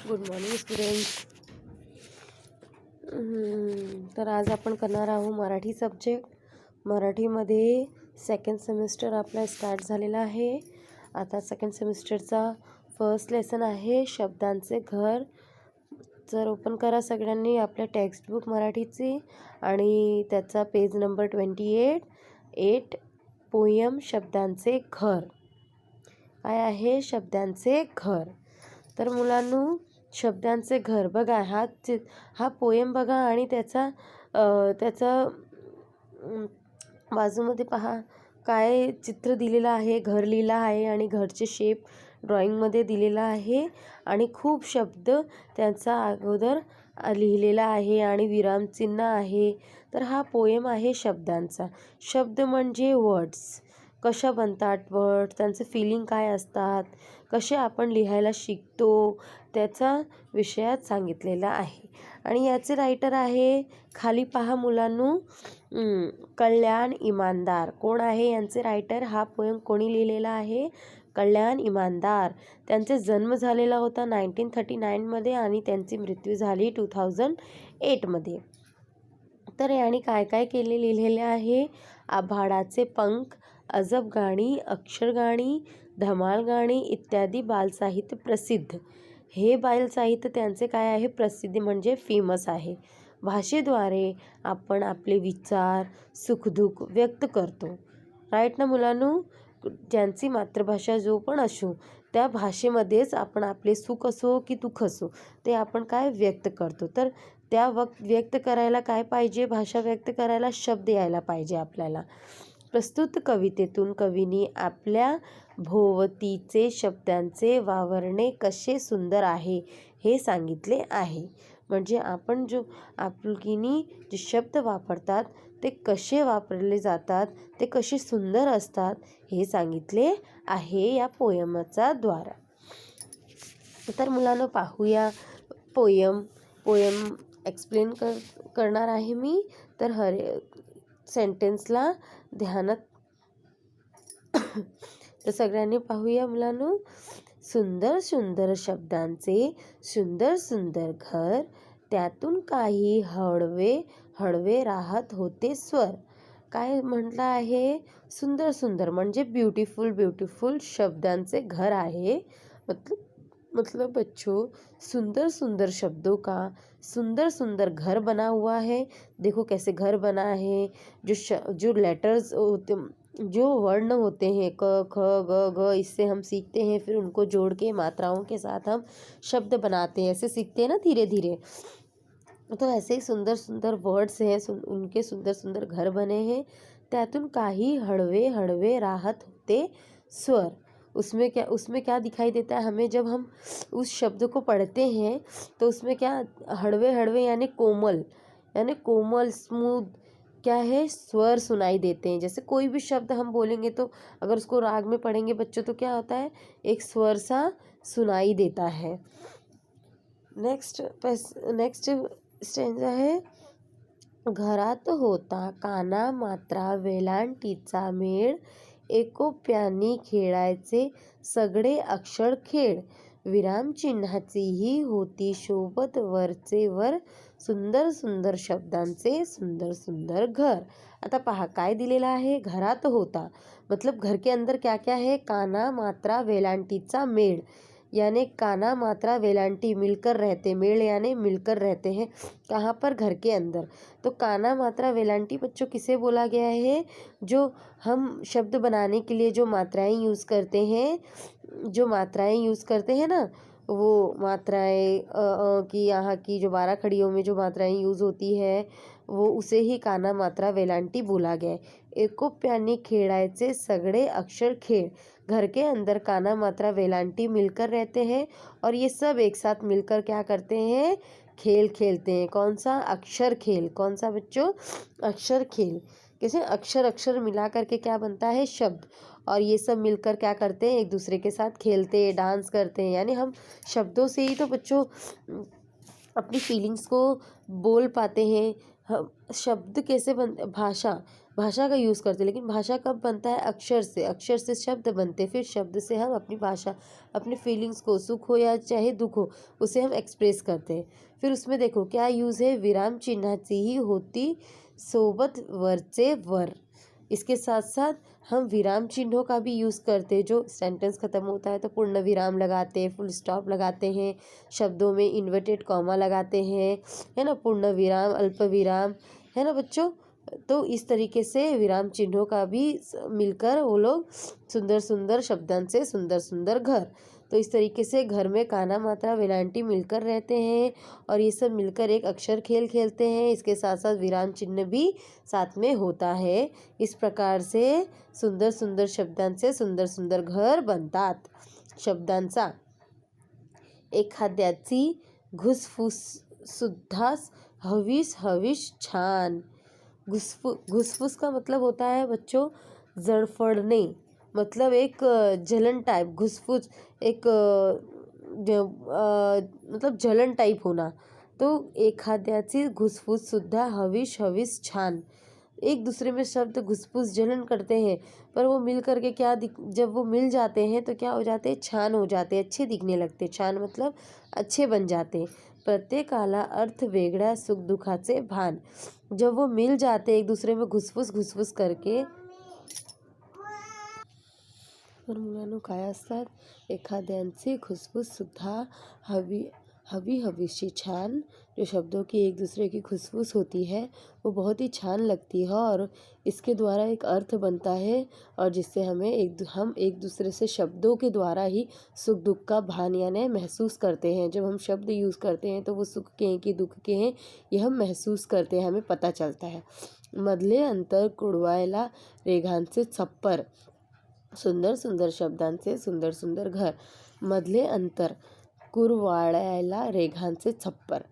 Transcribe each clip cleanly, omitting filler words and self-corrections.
Good morning students. तर आज आपण करणार आहोत मराठी सब्जेक्ट. मराठीमध्ये सेकंड सेमिस्टर आपला स्टार्ट झालेला आहे. आता सेकंड सेमिस्टरचा फर्स्ट लेसन आहे शब्दांचे घर. तर ओपन करा सगळ्यांनी आपल्या टेक्स्टबुक मराठीची आणि त्याचा पेज नंबर 28 पोयम शब्दांचे घर. काय आहे शब्दांचे घर? तर मुलांनो, शब्दांचे घर बघा, हा पोयम बघा आणि त्याचा बाजूमध्ये पहा काय चित्र दिलेलं आहे, घर लिहिलं आहे आणि घरचे शेप ड्रॉइंगमध्ये दिलेला आहे आणि खूप शब्द त्यांचा अगोदर लिहिलेला आहे आणि विरामचिन्ह आहे. तर हा पोयम आहे शब्दांचा. शब्द म्हणजे वर्ड्स. कशा बनतात वर्ड, त्यांचे फिलिंग काय असतात, कसे आपण लिहायला शिकतो, त्याचा विषयात सांगितलेला आहे. आणि याचे रायटर आहे, खाली पहा मुलांनो, कल्याण इमानदार. कोण आहे यांचे रायटर? हा पोयम कोणी लिहिलेला आहे? कल्याण इमानदार. त्यांचा जन्म झालेला होता 1939मध्ये आणि त्यांची मृत्यू झाली 2008मध्ये. तर यांनी काय काय लिहिलेले आहे? आभाळाचे पंख, अजब गाणी, अक्षर गाणी, धमाल गाणी इत्यादी बालसाहित्य प्रसिद्ध. हे बालसाहित्य त्यांचे काय आहे? प्रसिद्धी म्हणजे फेमस आहे. भाषेद्वारे आपण आपले विचार, सुखदुःख व्यक्त करतो. राईट ना मुलांनो? ज्यांची मातृभाषा जो पण असो त्या भाषेमध्येच आपण आपले सुख असो की दुःख असो ते आपण काय व्यक्त करतो. तर त्या व्यक्त करायला काय पाहिजे? भाषा व्यक्त करायला शब्द यायला पाहिजे आपल्याला. प्रस्तुत कवितेतून कवीने आपल्या भोवतीचे शब्दांचे वावरणे कसे सुंदर आहे हे सांगितले आहे. म्हणजे आपण आपुलकीने जे शब्द वापरतात ते कसे वापरले जातात, ते कसे सुंदर असतात हे सांगितले आहे या पोयमचा द्वारा. तर मुलांना पाहूया पोयम एक्सप्लेन करणार आहे मी. तर हर सेंटेन्सला ध्यानात तर सगळ्यांनी पाहूया मुलांनो. सुंदर सुंदर शब्दांचे सुंदर सुंदर घर, त्यातून काही हळवे हळवे राहत होते स्वर. काय म्हटलं आहे? सुंदर सुंदर म्हणजे ब्यूटीफुल शब्दांचे घर आहे. मतलब बच्चों, सुंदर सुंदर शब्दों का सुंदर सुंदर घर बना हुआ है. देखो कैसे घर बना है. जो लेटर्स होते, जो वर्ण होते हैं क ख ग घ, इससे हम सीखते हैं, फिर उनको जोड़ के मात्राओं के साथ हम शब्द बनाते हैं. ऐसे सीखते हैं ना धीरे धीरे. तो ऐसे ही सुंदर सुंदर वर्ड्स हैं, उनके सुंदर सुंदर घर बने हैं. त्यातून काही हळवे हळवे राहत होते स्वर. उसमें क्या दिखाई देता है हमें जब हम उस शब्द को पढ़ते हैं? तो उसमें क्या हड़वे हड़वे यानी कोमल स्मूथ क्या है? स्वर सुनाई देते हैं. जैसे कोई भी शब्द हम बोलेंगे तो अगर उसको राग में पढ़ेंगे बच्चों तो क्या होता है? एक स्वर सा सुनाई देता है. नेक्स्ट स्टेंजा है. घरात होता काना मात्रा वेलांटीचा मेळ, एकोप्यानी खेळायचे सगळे अक्षर खेळ, विरामचिन्हाचीही होती शोभत वरचे वर, सुंदर सुंदर शब्दांचे सुंदर सुंदर घर. आता पहा काय दिलेला आहे? घरात होता मतलब घर के अंदर क्या क्या है? काना मात्रा वेलांटीचा मेळ, यानी काना मात्रा वेलांटी मिलकर रहते. मेल यानी मिलकर रहते हैं. कहाँ पर? घर के अंदर. तो काना मात्रा वेलांटी बच्चों किसे बोला गया है? जो हम शब्द बनाने के लिए जो मात्राएं यूज़ करते हैं ना, वो मात्राएं की यहाँ की जो 12 खड़ियों में जो मात्राएं यूज़ होती है वो उसे ही काना मात्रा वेलांटी बोला गया है. एकोप्याने खेळायचे सगळे अक्षर खेळ. घर के अंदर काना मात्रा वेलांटी मिलकर रहते हैं और ये सब एक साथ मिलकर क्या करते हैं? खेल खेलते हैं. कौन सा? अक्षर खेल. कौन सा बच्चों? अक्षर खेल. कैसे? अक्षर मिला करके क्या बनता है? शब्द. और ये सब मिलकर क्या करते हैं? एक दूसरे के साथ खेलते हैं, डांस करते हैं. यानी हम शब्दों से ही तो बच्चों अपनी फीलिंग्स को बोल पाते हैं. शब्द कैसे भाषा भाषा का यूज़ करते हैं। लेकिन भाषा कब बनता है? अक्षर से, अक्षर से शब्द बनते हैं, फिर शब्द से हम अपनी भाषा, अपने फीलिंग्स को, सुख हो या चाहे दुख हो, उसे हम एक्सप्रेस करते हैं। फिर उसमें देखो क्या यूज़ है, विराम चिन्हाची ही होती सोबत वरचे वर। इसके साथ साथ हम विराम चिन्हों का भी यूज़ करते हैं। जो सेंटेंस ख़त्म होता है तो पूर्ण विराम लगाते हैं, फुल स्टॉप लगाते हैं, शब्दों में इन्वर्टेड कॉमा लगाते हैं, है ना, पूर्ण विराम, अल्प विराम, है ना बच्चों। तो इस तरीके से विराम चिन्हों का भी मिलकर वो लोग सुंदर सुंदर शब्दांश से सुंदर सुंदर घर। तो इस तरीके से घर में काना मात्रा वेलांटी मिलकर रहते हैं और ये सब मिलकर एक अक्षर खेल खेलते हैं। इसके साथ साथ विराम चिन्ह भी साथ में होता है। इस प्रकार से सुंदर सुंदर शब्दांश से सुंदर सुंदर घर बनतात। शब्दांचा एखाद्याची घुसफुस सुद्धा हवीस हवीस छान। घुसफुस का मतलब होता है बच्चों जड़फड़ने, मतलब एक जलन टाइप। घुसफुस एक मतलब जलन टाइप होना। तो एखाद्याची घुसफुस सुद्धा हवीस हवीस छान। एक दूसरे में शब्द घुसफुस जलन करते हैं, पर वो मिल करके जब वो मिल जाते हैं तो क्या हो जाते हैं? छान हो जाते हैं, अच्छे दिखने लगते हैं। छान मतलब अच्छे बन जाते हैं। प्रत्येकाला अर्थ वेगळा सुख दुखाचे भान। जब वो मिल जाते हैं एक दूसरे में घुसफुस घुसफुस करके, तर मुलांनो काय असतात? एखाद्यांची घुसफुस सुद्धा हवी हवीशी छान। जो शब्दों की एक दूसरे की घुसफुस होती है वो बहुत ही छान लगती है और इसके द्वारा एक अर्थ बनता है और जिससे हम एक दूसरे से शब्दों के द्वारा ही सुख दुख का भान यानी महसूस करते हैं। जब हम शब्द यूज़ करते हैं तो वो सुख के हैं कि दुख के हैं ये हम महसूस करते हैं, हमें पता चलता है। मधले अंतर कुडवायला रेघांचे छप्पर। सुंदर सुंदर शब्दांचे सुंदर सुंदर घर। मधले अंतर कुरवाळ्याला रेघांचे छप्पर,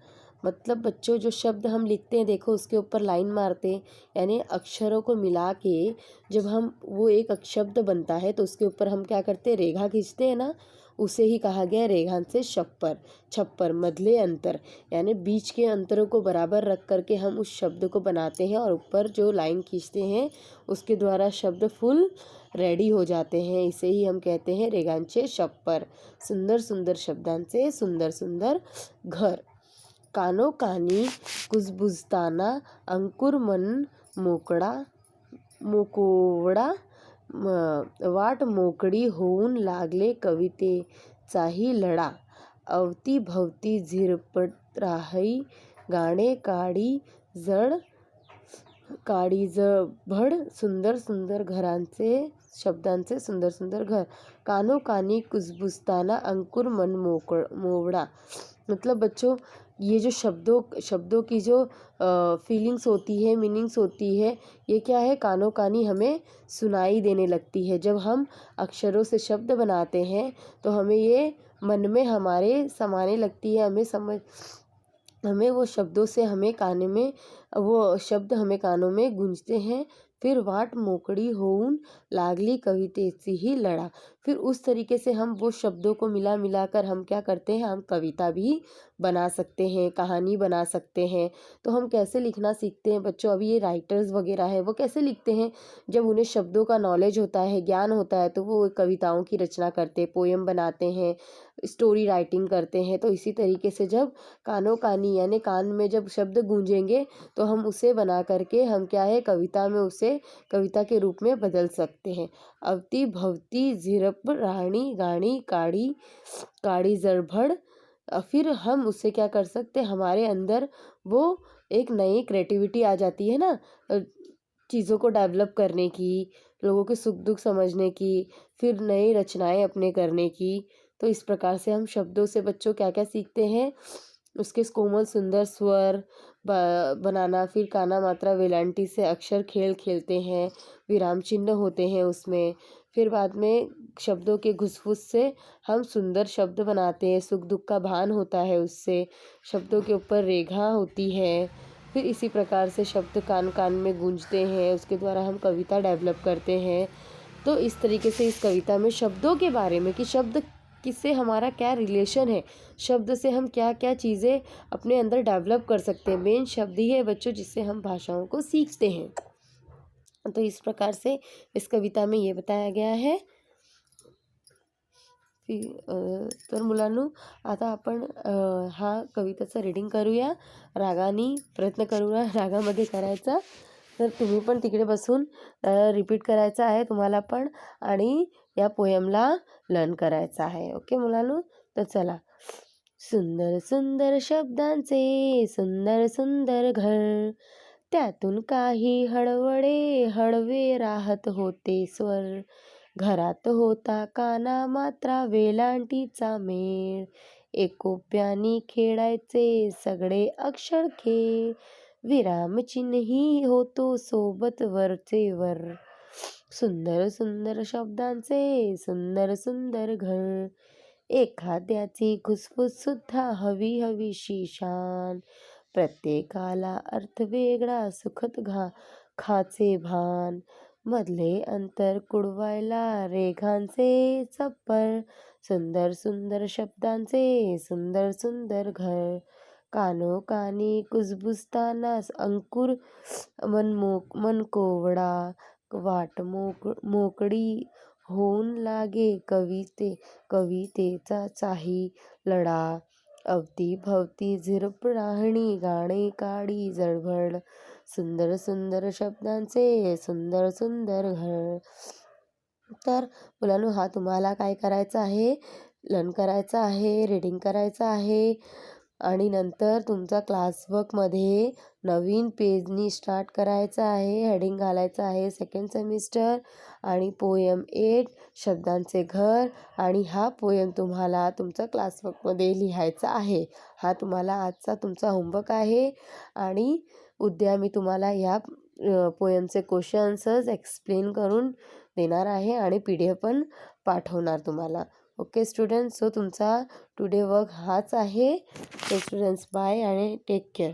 मतलब बच्चों जो शब्द हम लिखते हैं देखो उसके ऊपर लाइन मारते हैं, यानी अक्षरों को मिला के जब हम वो एक शब्द बनता है तो उसके ऊपर हम क्या करते हैं? रेखा खींचते हैं ना, उसे ही कहा गया रेघांचे छप्पर। छप्पर मधले अंतर यानी बीच के अंतरों को बराबर रख करके हम उस शब्द को बनाते हैं और ऊपर जो लाइन खींचते हैं उसके द्वारा शब्द फुल रेडी हो जाते हैं। इसे ही हम कहते हैं रेघांचे छप्पर। सुंदर सुंदर शब्दांचे सुंदर सुंदर घर। कानोकानी कुजबुजताना अंकुर मन मोकोवडा वाट मोकळी होऊन लागले कवितेचाही लढा। अवतीभवती झिरपत राही गाणे काळीजभड सुंदर सुंदर घरांचे शब्दांचे सुंदर सुंदर घर। कानोकानी कुजबुजताना अंकुर मन मोवड़ा, मतलब बच्चों ये जो शब्दों की जो फीलिंग्स होती है, मीनिंग्स होती है, ये क्या है? कानों कानी हमें सुनाई देने लगती है। जब हम अक्षरों से शब्द बनाते हैं तो हमें ये मन में हमारे समाने लगती है, हमें वो शब्दों से वो शब्द हमें कानों में गूंजते हैं। फिर वाट मोकड़ी होऊन लागली कवितेची ही लड़ा, फिर उस तरीके से हम वो शब्दों को मिला कर हम क्या करते हैं? हम कविता भी बना सकते हैं, कहानी बना सकते हैं। तो हम कैसे लिखना सीखते हैं बच्चों? अभी ये राइटर्स वगैरह है वो कैसे लिखते हैं? जब उन्हें शब्दों का नॉलेज होता है, ज्ञान होता है, तो वो कविताओं की रचना करते हैं, पोएम बनाते हैं, स्टोरी राइटिंग करते हैं। तो इसी तरीके से जब कानों कानी यानी कान में जब शब्द गूंजेंगे तो हम उसे बना करके हम क्या है? कविता में उसे कविता के रूप में बदल सकते हैं। अवती भवती झिरप राणी गाणी काड़ी जड़भड़, फिर हम उससे क्या कर सकते हैं? हमारे अंदर वो एक नई क्रिएटिविटी आ जाती है ना, चीज़ों को डेवलप करने की, लोगों के सुख दुख समझने की, फिर नई रचनाएं अपने करने की। तो इस प्रकार से हम शब्दों से बच्चों क्या क्या सीखते हैं? उसके कोमल सुंदर स्वर बनाना, फिर काना मात्रा वेलांटी से अक्षर खेल खेलते हैं, विराम चिन्ह होते हैं उसमें। फिर बाद में शब्दों के घुसफुस से हम सुंदर शब्द बनाते हैं, सुख दुख का भान होता है उससे, शब्दों के ऊपर रेखा होती है। फिर इसी प्रकार से शब्द कान कान में गूंजते हैं, उसके द्वारा हम कविता डेवलप करते हैं। तो इस तरीके से इस कविता में शब्दों के बारे में कि शब्द किससे हमारा क्या रिलेशन है, शब्द से हम क्या क्या चीज़ें अपने अंदर डेवलप कर सकते हैं। मेन शब्द ही है बच्चों जिससे हम भाषाओं को सीखते हैं। तो इस प्रकार से इस कविता में ये बताया गया है। तर मुलांनो, आता आपण हा कवितेचं रीडिंग करूया, रागाने प्रयत्न करूया रागामध्ये करायचा। तर तुम्ही पण तिकडे बसून रिपीट करायचं आहे तुम्हाला पण, आणि या पोयमला लर्न करायचं आहे। ओके मुलांनो, तर चला। सुंदर सुंदर शब्दांचे सुंदर सुंदर घर, त्यातून काही हळवळे हळवे राहत होते स्वर। घरात होता काना मात्रा वेलांटीचा मेळ, एकोप्यानी खेळायचे सगळे अक्षर खेळ। विरामचिन्ही होतो सोबत वरचे वर, सुंदर सुंदर शब्दांचे सुंदर सुंदर घर। एखाद्याची घुसफुस सुद्धा हवी हवीशी शान, प्रत्येकाला अर्थ वेगळा सुखद खाचे भान। मधले अंतर कुडवायला रेघांचे चप्पर, सुंदर सुंदर शब्दांचे सुंदर सुंदर घर। कानोकानी कुजबुजताना अंकुर मन कोवडा, वाट मोकळी होऊन लागे कवितेचा चाही लढा। अवतीभवती झिरपराहणी गाणे काढी जळभळ, सुंदर सुंदर शब्दांचे सुंदर सुंदर घर। तर मुलांनो, हा तुम्हाला काय करायचं आहे, लर्न करायचं आहे, रीडिंग करायचं आहे, आणि नंतर तुमचा क्लासवर्कमध्ये नवीन पेजनी स्टार्ट करायचं आहे। हेडिंग घालायचं आहे सेकंड सेमिस्टर, आणि पोयम 8 शब्दांचे घर, आणि हा पोयम तुम्हाला तुमचा क्लासवर्कमध्ये लिहायचा आहे। हा तुम्हाला आजचा तुमचा होमवर्क आहे, आणि उद्या मी तुम्हाला या पोयमचे क्वेश्चन्सच एक्सप्लेन करून देणार आहे, आणि PDF पण पाठवणार तुम्हाला। ओके स्टुडंट्स, सो तुमचा टुडे वर्क हाच आहे। सो स्टुडंट्स, बाय आणि टेक केअर।